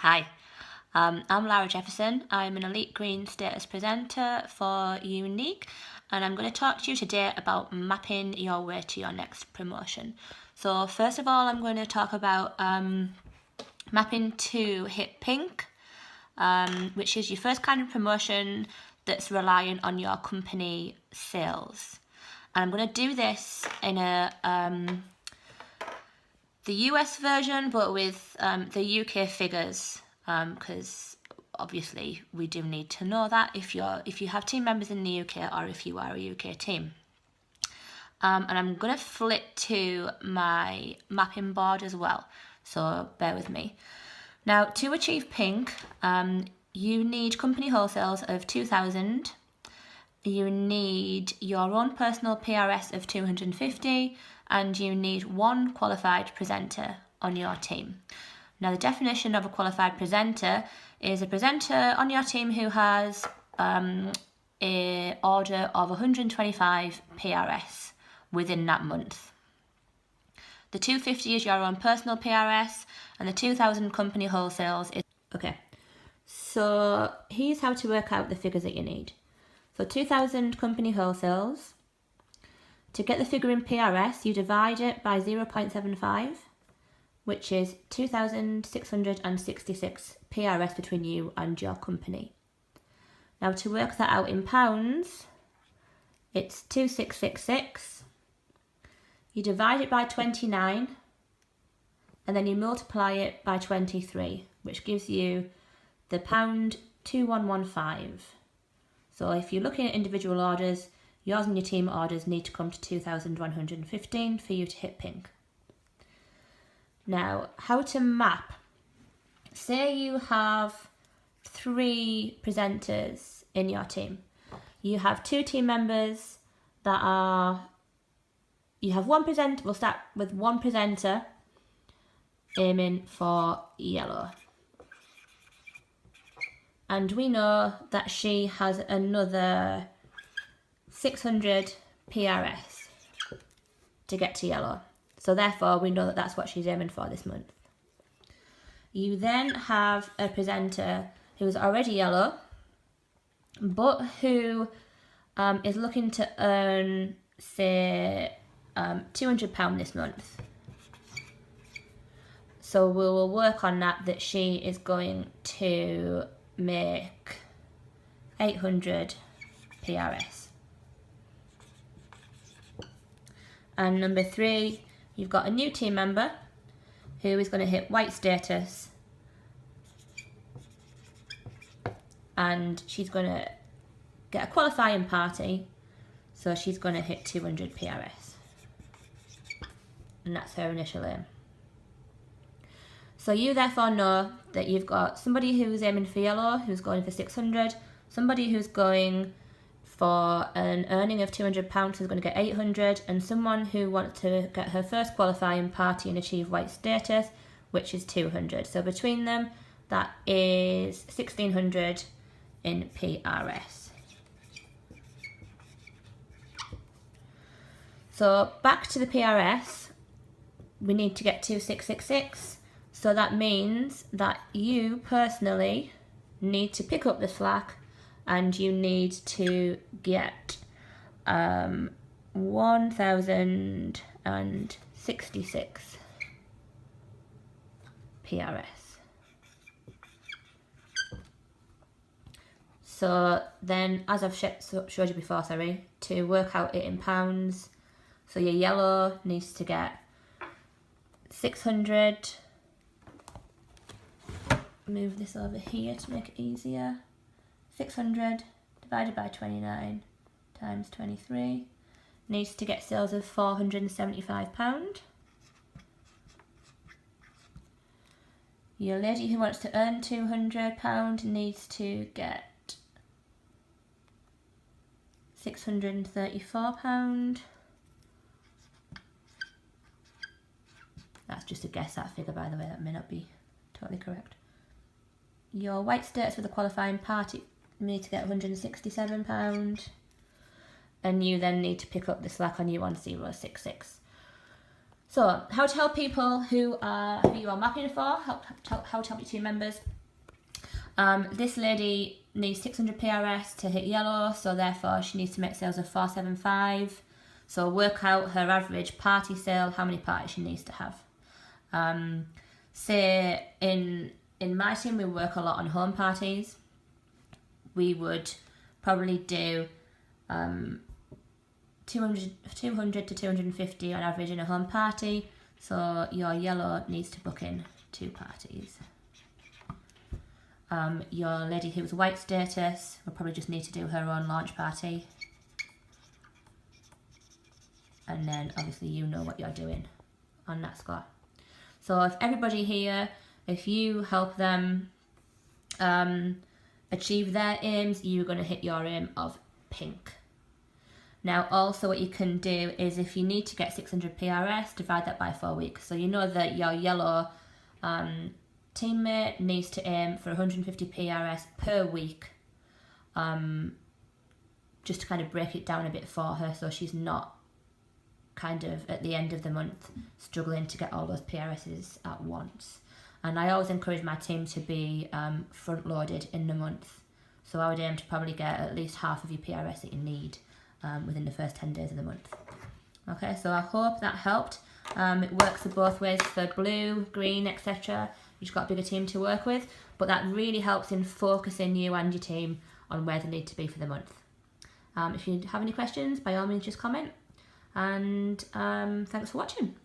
Hi, I'm Lara Jefferson. I'm an Elite Green status presenter for Unique, and I'm going to talk to you today about mapping your way to your next promotion. So first of all, I'm going to talk about mapping to hit pink, which is your first kind of promotion that's reliant on your company sales. And I'm going to do this in the US version, but with the UK figures, because obviously we do need to know that if you have team members in the UK or if you are a UK team. And I'm going to flip to my mapping board as well, so bear with me. Now, to achieve pink, you need company wholesales of 2,000. You need your own personal PRS of 250, and you need one qualified presenter on your team. Now, the definition of a qualified presenter is a presenter on your team who has an order of 125 PRS within that month. The 250 is your own personal PRS, and the 2,000 company wholesales is... Okay, so here's how to work out the figures that you need. So 2,000 company wholesales. To get the figure in PRS, you divide it by 0.75, which is 2,666 PRS between you and your company. Now to work that out in pounds, it's 2,666. You divide it by 29, and then you multiply it by 23, which gives you the pound 2115. So if you're looking at individual orders, yours and your team orders need to come to 2,115 for you to hit pink. Now, how to map. Say you have 3 presenters in your team. You have 2 team members that are... You have one presenter, we'll start with one presenter aiming for yellow. And we know that she has another 600 PRS to get to yellow. So therefore we know that that's what she's aiming for this month. You then have a presenter who's already yellow, but who is looking to earn, say, £200 this month. So we will work on that she is going to make 800 PRS. And number 3, you've got a new team member who is going to hit white status, and she's going to get a qualifying party, so she's going to hit 200 PRS, and that's her initial aim. So you therefore know that you've got somebody who's aiming for yellow, who's going for 600, somebody who's going for an earning of £200, who's going to get 800, and someone who wants to get her first qualifying party and achieve white status, which is 200. So between them, that is 1,600 in PRS. So back to the PRS, we need to get 2,666. So that means that you personally need to pick up the slack, and you need to get 1,066 PRS. So then, as I've showed you before, to work out it in pounds, so your yellow needs to get 600. Move this over here to make it easier. 600 divided by 29 times 23 needs to get sales of £475. Your lady who wants to earn £200 needs to get £634. That's just a guess, that figure, by the way, that may not be totally correct. Your white status with a qualifying party need to get £167, and you then need to pick up the slack on your 1066. So, how to help people who you are mapping for, how to help your team members. This lady needs 600 PRS to hit yellow, so therefore she needs to make sales of 475. So work out her average party sale, how many parties she needs to have. Say in my team we work a lot on home parties. We would probably do 200 to 250 on average in a home party, so your yellow needs to book in 2 parties. Your lady who's white status will probably just need to do her own launch party, and then obviously you know what you're doing on that score. So if everybody here, if you help them achieve their aims, you're going to hit your aim of pink. Now also what you can do is, if you need to get 600 PRS, divide that by 4 weeks. So you know that your yellow teammate needs to aim for 150 PRS per week, just to kind of break it down a bit for her, so she's not kind of at the end of the month struggling to get all those PRSs at once. And I always encourage my team to be front loaded in the month, so I would aim to probably get at least half of your PRS that you need within the first 10 days of the month. Okay, so I hope that helped. It works both ways for blue, green, etc. You've got a bigger team to work with, but that really helps in focusing you and your team on where they need to be for the month. If you have any questions, by all means just comment, and thanks for watching.